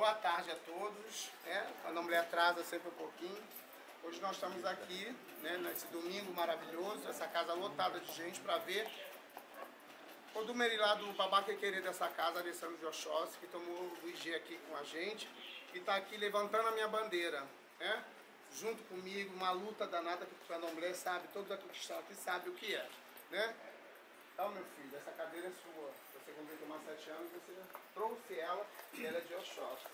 Boa tarde a todos, né? A Candomblé atrasa sempre um pouquinho. Hoje nós estamos aqui, né, nesse domingo maravilhoso, essa casa lotada de gente para ver o Dumeri lá do Babá Quequerê dessa casa, Alessandro de Oxóssi, que tomou o IG aqui com a gente e está aqui levantando a minha bandeira, né? Junto comigo, uma luta danada que o Candomblé sabe, todos aqui que estão aqui sabem o que é, né? Então, meu filho, essa cadeira é sua. Você completou mais 7 anos, você trouxe ela e ela é de Oxóssi.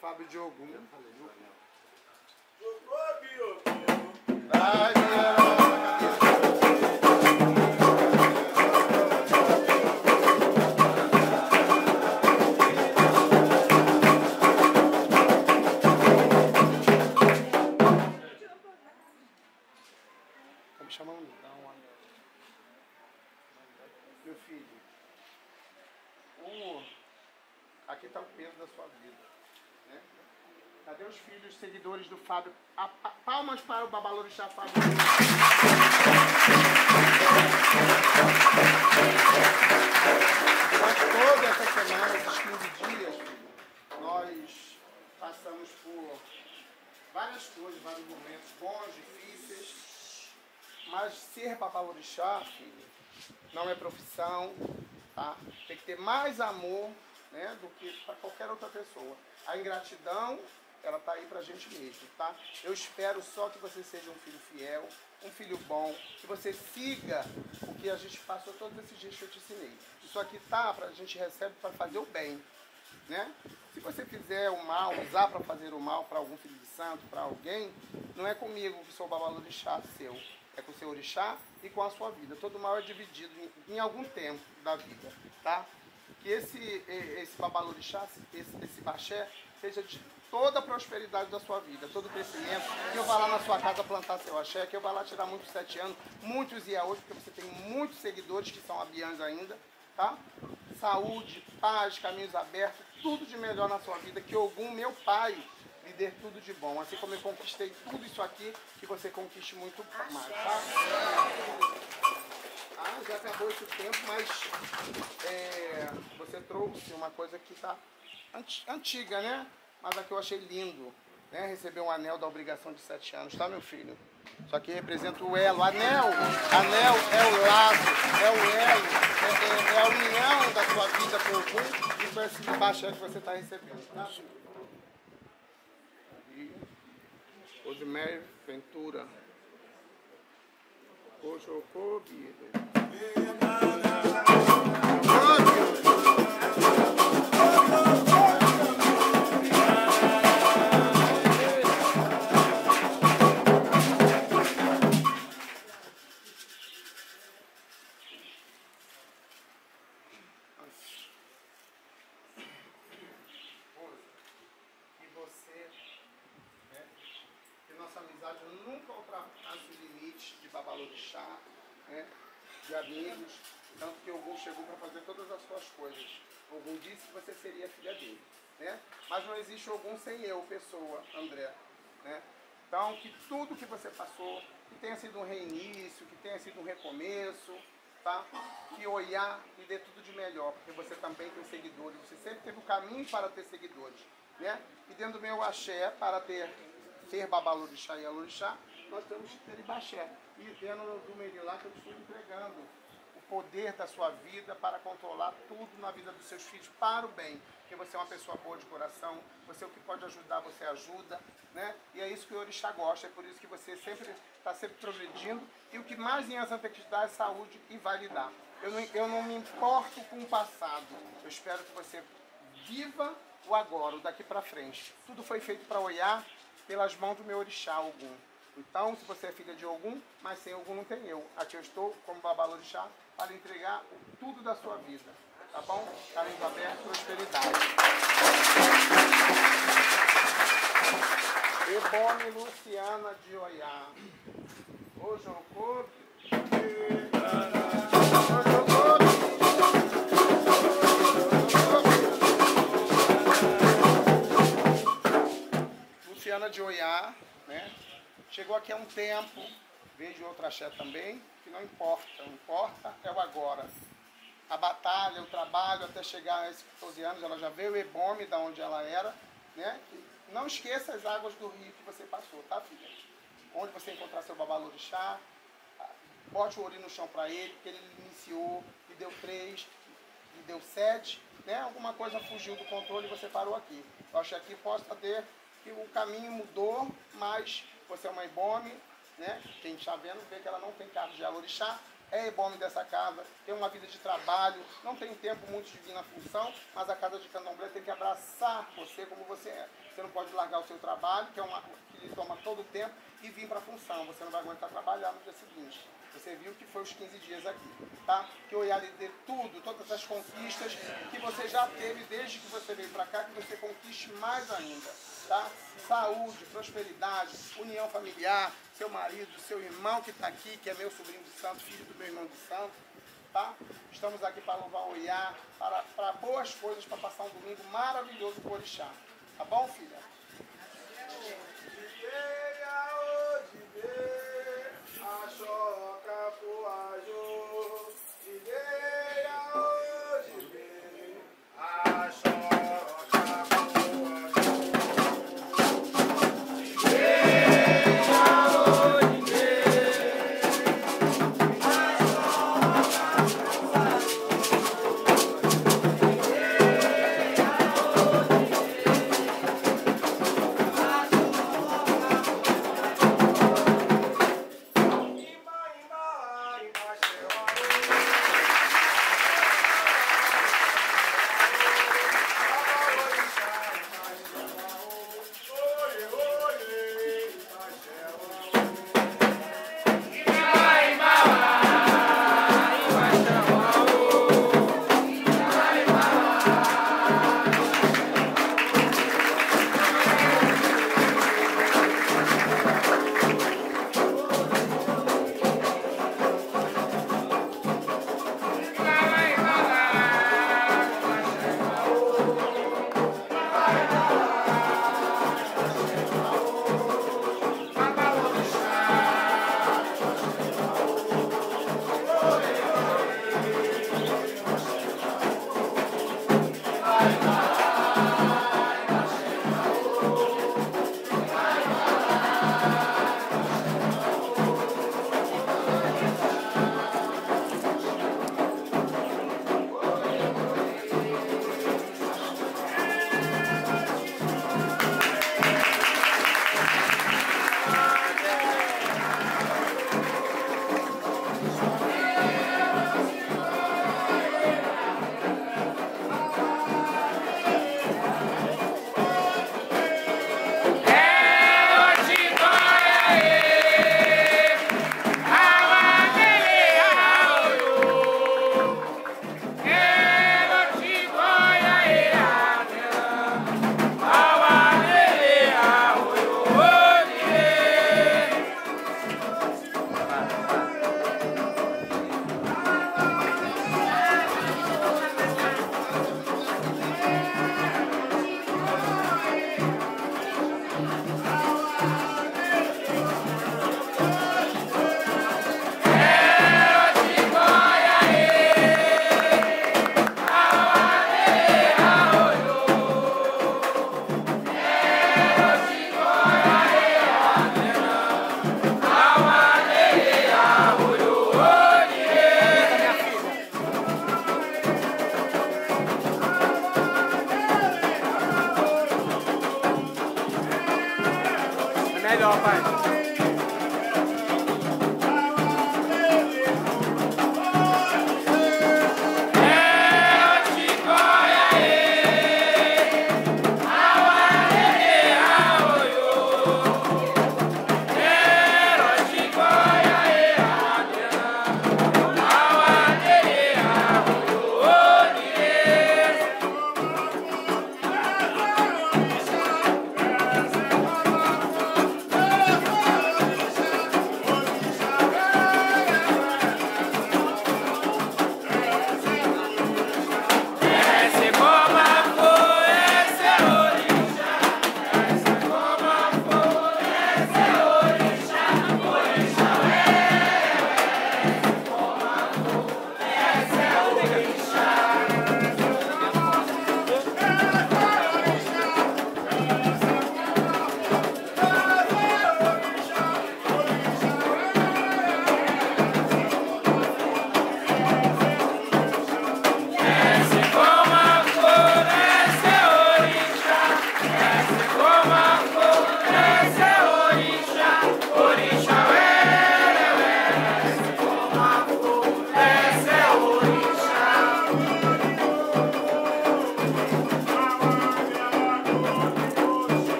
Fábio de Ogum. Tá me chamando? Meu filho, aqui está o peso da sua vida. Né? Cadê os filhos, seguidores do Fábio? Palmas para o Babalorixá Fábio. Mas toda essa semana, esses 15 dias, nós passamos por várias coisas, vários momentos bons, difíceis. Mas ser Babalorixá babalorixá, filho, não é profissão, tá? Tem que ter mais amor, né, do que para qualquer outra pessoa. A ingratidão, ela tá aí pra gente mesmo, tá? Eu espero só que você seja um filho fiel, um filho bom, que você siga o que a gente passou todos esses dias que eu te ensinei. Isso aqui tá, a gente recebe para fazer o bem, né? Se você fizer o mal, usar para fazer o mal para algum filho de santo, para alguém, não é comigo que sou o babalorixá seu, é com o seu orixá e com a sua vida. Todo mal é dividido em algum tempo da vida, tá? Que esse babalorixá, esse baxé, seja de toda a prosperidade da sua vida, todo o crescimento, que eu vá lá na sua casa plantar seu axé, que eu vá lá tirar muitos 7 anos, muitos iaôs, porque você tem muitos seguidores que são abiãs ainda, tá? Saúde, paz, caminhos abertos, tudo de melhor na sua vida, que Ogum, meu pai, lhe dê tudo de bom. Assim como eu conquistei tudo isso aqui, que você conquiste muito mais, tá? Ah, já acabou esse tempo, mas você trouxe uma coisa que tá antiga, né? Mas aqui eu achei lindo, né? Receber um anel da obrigação de 7 anos, tá, meu filho? Isso aqui representa o elo. Anel é o laço, é o elo, é a união da sua vida com o Ogum e com esse baxé que você está recebendo, tá? E Rosemary Ventura. Ojocobi. Nunca ultrapasse o limite de babalorixá, né, de amigos, tanto que Ogum chegou para fazer todas as suas coisas. Ogum disse que você seria filha dele, né? Mas não existe Ogum sem eu, pessoa, André, né? Então, que tudo que você passou, que tenha sido um reinício, que tenha sido um recomeço, tá? Que Oiá lhe dê tudo de melhor, porque você também tem seguidores, você sempre teve o caminho para ter seguidores, né? E dentro do meu axé, para ser babalorixá e alorixá, nós temos que ter Ibaxé. E dentro do meio lá que eu estou entregando o poder da sua vida para controlar tudo na vida dos seus filhos para o bem. Porque você é uma pessoa boa de coração, você é o que pode ajudar, você ajuda, né? E é isso que o orixá gosta, é por isso que você está sempre progredindo. E o que mais Inhança tem que te dar é saúde e vai lhe dar. Eu não me importo com o passado, eu espero que você viva o agora, o daqui para frente. Tudo foi feito para Oiá pelas mãos do meu orixá, Ogum. Então, se você é filha de Ogum, mas sem Ogum não tem eu. Aqui eu estou como babalorixá para entregar tudo da sua vida. Tá bom? Caminhos abertos, prosperidade. Ebone Luciana de Oiá. Ojocobi. Luciana de Oiá, né? Chegou aqui há um tempo, veio de outro axé também, que não importa, o que importa é o agora. A batalha, o trabalho, até chegar a esses 14 anos, ela já veio o Ebome, da onde ela era, né? Não esqueça as águas do rio que você passou, tá, filha? Onde você encontrar seu babalorixá, bote o ori no chão para ele, porque ele iniciou, lhe deu 3, lhe deu 7, né? Alguma coisa fugiu do controle e você parou aqui. Eu acho que aqui possa ter que o caminho mudou, mas você é uma Ebome, né? Quem está vendo vê que ela não tem cargo de alorixá, é Ebome dessa casa, tem uma vida de trabalho, não tem tempo muito de vir na função, mas a casa de Candomblé tem que abraçar você como você é. Você não pode largar o seu trabalho, que lhe toma todo o tempo, e vir para a função. Você não vai aguentar trabalhar no dia seguinte. Você viu que foi os 15 dias aqui, tá? Que o Oiá lhe dê tudo, todas as conquistas que você já teve desde que você veio para cá, que você conquiste mais ainda, tá? Saúde, prosperidade, união familiar, seu marido, seu irmão que está aqui, que é meu sobrinho de santo, filho do meu irmão de santo, tá? Estamos aqui para louvar o Oiá, para boas coisas, para passar um domingo maravilhoso com o orixá. Tá bom, filha?